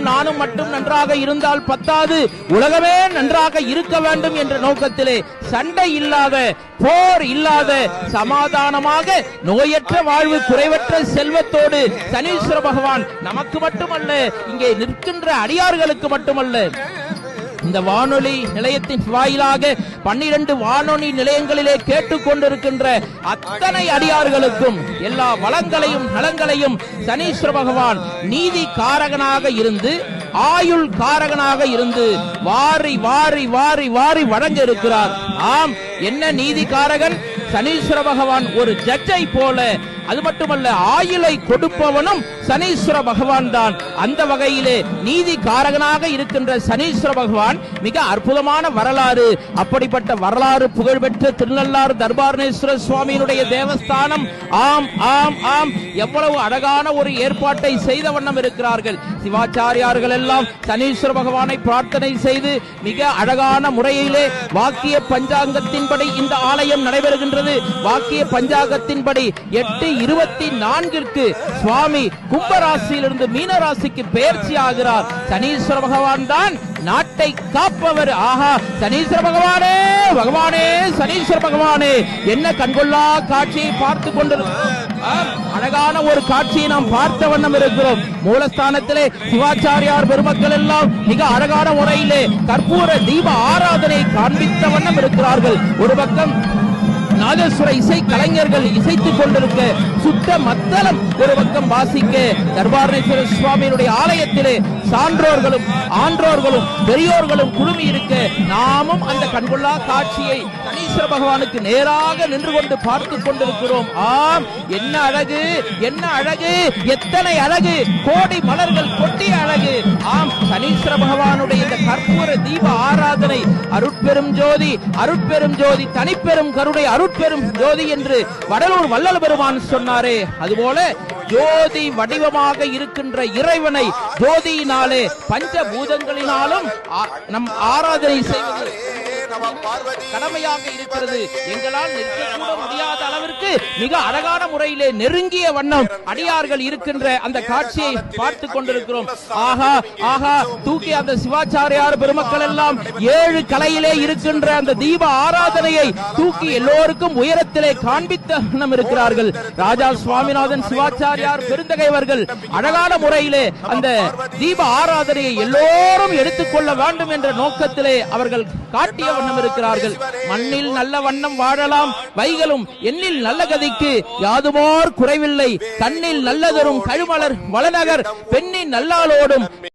நானும் மட்டும் நன்றாக இருந்தால் பத்தாது, உலகமே நன்றாக இருக்க வேண்டும் என்ற நோக்கத்திலே சண்டை இல்லாத, போர் இல்லாத, சமாதானமாக நோயற்ற வாழ்வு, குறைவற்ற செல்வத்தோடு சனீஸ்வர பகவான் நமக்கு மட்டுமல்ல, இங்கே நிற்கின்ற அடியார்களுக்கு மட்டுமல்ல, இந்த வானொலி நிலையத்தின் வாயிலாக 12 வானொலி நிலையங்களிலே கேட்டுக் கொண்டிருக்கின்ற அத்தனை அடியார்களுக்கும் எல்லா வளங்களையும் நலங்களையும் சனீஸ்வர பகவான் நீதி காரகனாக இருந்து, ஆயுள் காரகனாக இருந்து வாரி வாரி வாரி வாரி வழங்க இருக்கிறார். ஆம், என்ன நீதி காரகன்? சனீஸ்வர பகவான் ஒரு ஜட்ஜை போல. அது மட்டுமல்ல, ஆயுளை கொடுப்பவனும் சனீஸ்வர பகவான் தான். அந்த வகையிலே நீதி காரகனாக இருக்கின்ற சனீஸ்வர பகவான் மிக அற்புதமான வரலாறு. அப்படிப்பட்ட வரலாறு புகழ்பெற்ற திருநள்ளாறு தர்பாரணேஸ்வர சுவாமியினுடைய தேவஸ்தானம். ஆம் ஆம் ஆம், எவ்வளவு அழகான ஒரு ஏற்பாட்டை செய்த வண்ணம் இருக்கிறார்கள். சிவாச்சாரியார்கள் எல்லாம் சனீஸ்வர பகவானை பிரார்த்தனை செய்து மிக அழகான முறையிலே வாக்கிய பஞ்சாங்கத்தின்படி இந்த ஆலயம் நடைபெறுகின்றது. வாக்கிய பஞ்சாங்கத்தின்படி 8:24 சுவாமி கும்பராசியிலிருந்து மீனராசிக்கு பெயர்ச்சி ஆகிறார். சனீஸ்வர பகவான் தான் நாட்டை காப்பவர். ஆஹா, சனீஸ்வர பகவானே, பகவானே, சனீஸ்வர பகவானே, என்ன கண்கொள்ளா காட்சியை பார்த்து கொண்டிருக்கிறோம். அழகான ஒரு காட்சியை நாம் பார்த்த வண்ணம் இருக்கிறோம். மூலஸ்தானத்திலே சிவாச்சாரியார் பெருமக்கள் எல்லாம் மிக அழகான முறையிலே கற்பூர தீப ஆராதனை காண்பித்த வண்ணம் இருக்கிறார்கள். ஒரு பக்கம் நாதஸ்வர இசை கலைஞர்கள் இசைத்துக் கொண்டிருக்க, சுத்த மத்தளம் ஒரு பக்கம் வாசிக்க, தர்பாரணேஸ்வர சுவாமியினுடைய ஆலயத்திலே சான்றோர்களும் ஆன்றோர்களும் பெரியோர்களும் குழுமி இருக்க, நாமும் அந்த கண்கொள்ளா காட்சியை சனீஸ்வர பகவானுக்கு நேராக நின்று கொண்டு பார்த்துக் கொண்டிருக்கிறோம். ஆம், என்ன அழகு, என்ன அழகு, எத்தனை அழகு, கோடி மலர்கள் கொட்டிய அழகு. ஆம், சனீஸ்வர பகவானுடைய இந்த கற்பூர தீப ஆராதனை அருட்பெரும் ஜோதி, அருட்பெரும் ஜோதி, தனிப்பெரும் கருணை, அருட்பெரும் ஜோதி என்று வடலூர் வள்ளல் பெருமான் சொன்னாரே, அதுபோல ஜோதி வடிவமாக இருக்கின்ற இறைவனை ஜோதியினாலே பஞ்சபூதங்களினாலும் நம் ஆராதனை செய்வது கடமையாக இருக்கிறது. எங்களால் நிற்கக்கூட முடியாத அளவிற்கு மிக அழகான முறையிலே நெருங்கிய வண்ணம் அடியார்கள் இருக்கின்ற அந்த காட்சியை பார்த்துக் கொண்டிருக்கிறோம். ஆஹா ஆஹா, தூக்கி அந்த சிவாச்சாரியார் பெருமக்கள் எல்லாம் 7 கலையிலே இருக்கின்ற அந்த தீப ஆராதனையை தூக்கி எல்லோருக்கும் உயரத்திலே காண்பித்த வண்ணம் இருக்கிறார்கள். ராஜா சுவாமிநாதன் சிவாச்சாரியார் பெருந்தகைவர்கள் அழகான முறையிலே அந்த தீப ஆராதனையை எல்லோரும் எடுத்துக்கொள்ள வேண்டும் என்ற நோக்கத்திலே அவர்கள் காட்டிய வண்ணம் இருக்கிறார்கள். மண்ணில் நல்ல வண்ணம் வாழலாம் வைகளும், எண்ணில் நல்ல கதிக்கு யாதுமோர் குறைவில்லை, கண்ணில் நல்லதரும் கழுமலர் வளநகர் பெண்ணின் நல்லாளோடும்